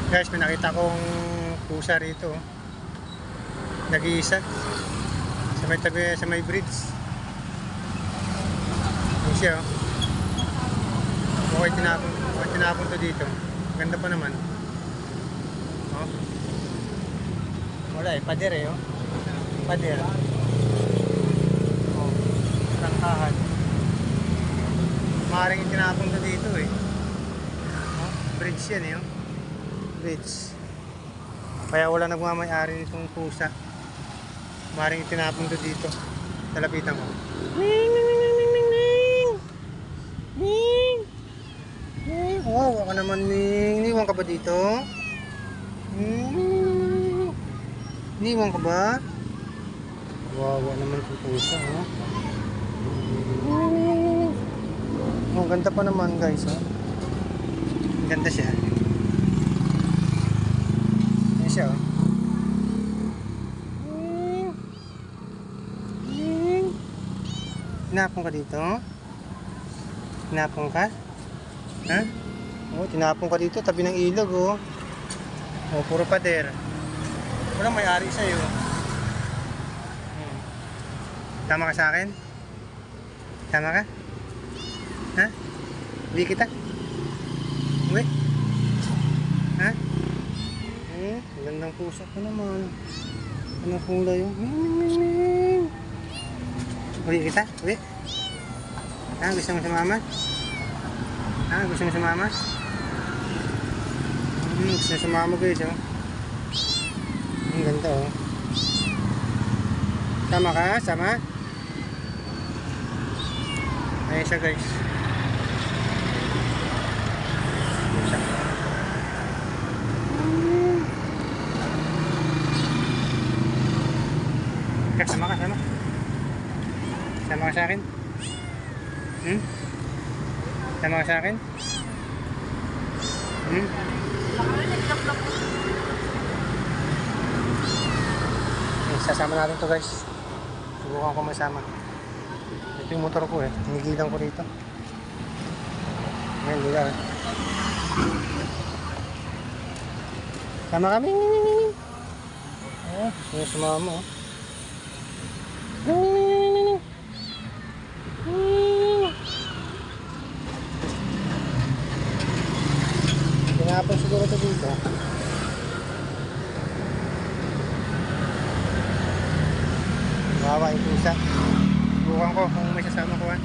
Guys, may nakita kong pusa rito. Nag-iisa. Sa may tabi, sa may bridge. Yung siya, oh. Okay, tinapon to dito. Ganda pa naman. Oh. Wala eh, pader eh, oh. Pader. Oh. Tangkahan. Maaaring tinapon to dito eh. Oh. Bridge yan eh, oh. Bridge. Kaya wala nagmamayari nitong pusa. Maring itinapon to dito. Talapitan ko. Ning ning ning ning ning ning. Ning. Ning. Wow, ka naman ning. Niwan ka ba dito? Niwan ka ba? Wow, naman itong pusa, oh. Oh, ganda pa naman, guys, oh. Ganda siya. Siya, oh. Tinapon ka dito? Tinapon ka? Ha? Oh, tinapon ka dito, tabi ng ilog, oh. Oh, puro pader. Walang may-ari sa'yo. Tama ka sa akin? Tama ka? Ha? Uwi kita? Uwi? Ha? Magandang pusa ko naman. Anong kulay yun? Uwi kita? Uwi? Ha? Gusto mo sumama? Ha? Gusto mo sumama? Gusto mo sumama, guys, oh. Ang ganda, oh. Sama ka? Sama? Ayan siya, guys. Pusa. Sama ka, sama. Sama ka sa akin. Sama ka sa akin. Sasama natin to, guys. Subukan ko masama. Ito yung motor ko eh. Tinigilan ko dito. Ngayon, ligaw. Sama kami. Oh, yung sumama, oh. Tinapon siguro ito dito. Bawa yung pusa. Subukan ko kung may sasama ko, ha.